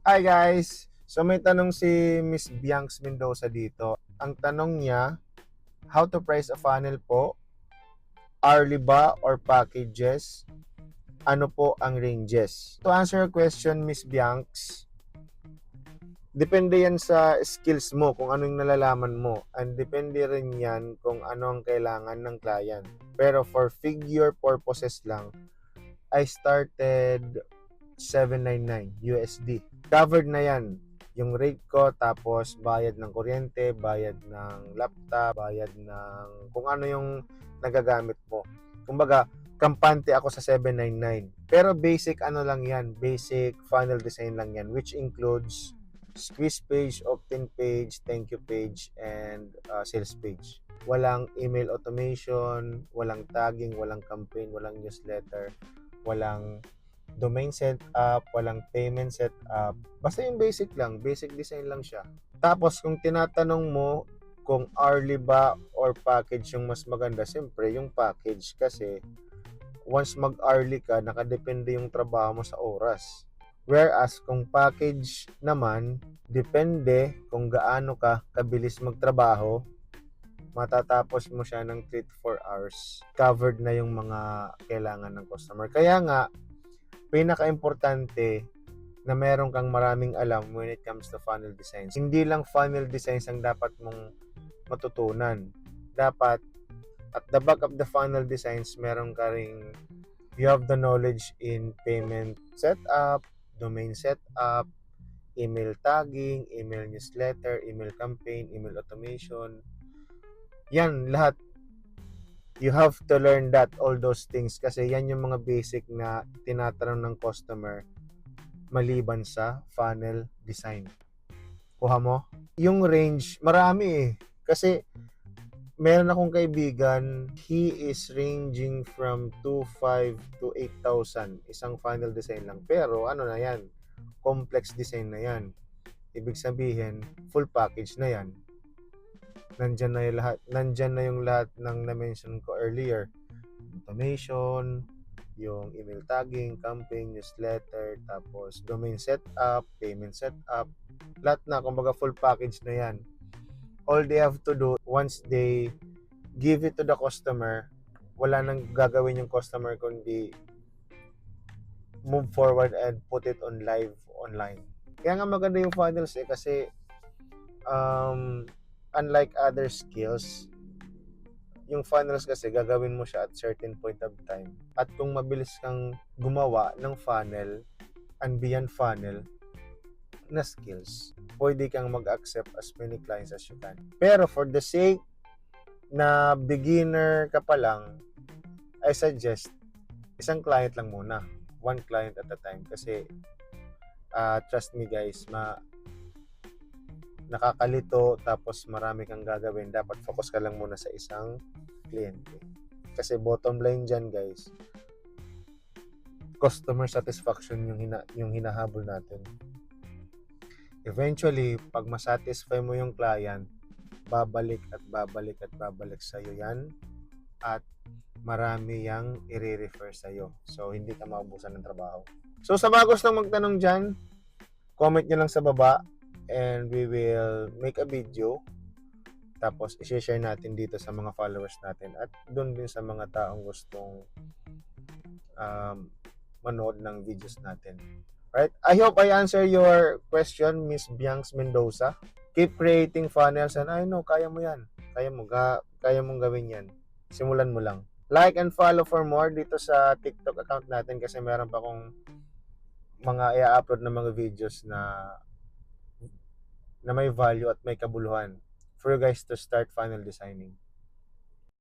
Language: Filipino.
Hi guys! So may tanong si Miss Bianx Mendoza dito. Ang tanong niya, how to price a funnel po? Hourly ba or packages? Ano po ang ranges? To answer your question, Miss Bianx, depende yan sa skills mo, kung anong nalalaman mo. And depende rin yan kung ano ang kailangan ng client. Pero for figure purposes lang, I started 799 USD. Covered na yan. Yung rate ko, tapos bayad ng kuryente, bayad ng laptop, bayad ng kung ano yung nagagamit mo. Kumbaga, kampante ako sa 799. Pero basic ano lang yan, basic funnel design lang yan, which includes squeeze page, opt-in page, thank you page, and sales page. Walang email automation, walang tagging, walang campaign, walang newsletter, walang domain setup, walang payment setup. Basta yung basic lang, basic design lang siya. Tapos kung tinatanong mo kung hourly ba or package yung mas maganda, siyempre yung package kasi once mag-hourly ka, nakadepende yung trabaho mo sa oras. Whereas kung package naman, depende kung gaano ka kabilis magtrabaho, matatapos mo siya ng 3 to 4 hours. Covered na yung mga kailangan ng customer. Kaya nga, pinaka-importante na meron kang maraming alam when it comes to funnel designs. Hindi lang funnel designs ang dapat mong matutunan. Dapat, at the back of the funnel designs, meron ka ring, you have the knowledge in payment setup, domain setup, email tagging, email newsletter, email campaign, email automation. Yan, lahat. You have to learn that, all those things, kasi yan yung mga basic na tinatanong ng customer maliban sa funnel design. Kuha mo? Yung range, marami eh. Kasi meron akong kaibigan, he is ranging from 2,500 to 8,000. Isang funnel design lang. Pero ano na yan? Complex design na yan. Ibig sabihin, full package na yan. Nandyan na yung lahat ng na-mention ko earlier. Automation, yung email tagging, campaign, newsletter, tapos domain setup, payment setup, lahat na, kumbaga full package na yan. All they have to do, once they give it to the customer, wala nang gagawin yung customer kundi move forward and put it on live online. Kaya nga maganda yung funnels eh, kasi unlike other skills, yung funnels kasi gagawin mo siya at certain point of time. At kung mabilis kang gumawa ng funnel and beyond funnel na skills, pwede kang mag-accept as many clients as you can. Pero for the sake na beginner ka pa lang, I suggest isang client lang muna. One client at a time. Kasi trust me guys, nakakalito tapos marami kang gagawin. Dapat focus ka lang muna sa isang kliyente. Kasi bottom line dyan guys, customer satisfaction yung hinahabol natin. Eventually, pag masatisfy mo yung client, babalik at babalik at babalik sa'yo yan at marami yang i-refer sa'yo. So, hindi ka maubusan ng trabaho. So, sa mga gustong magtanong dyan, comment nyo lang sa baba and we will make a video. Tapos, i-share natin dito sa mga followers natin at doon din sa mga taong gustong manood ng videos natin. Right? I hope I answer your question, Miss Bianx Mendoza. Keep creating funnels and I know, kaya mo yan. Kaya mong gawin yan. Simulan mo lang. Like and follow for more dito sa TikTok account natin kasi meron pa akong mga i-upload na mga videos na may value at may kabuluhan for you guys to start funnel designing.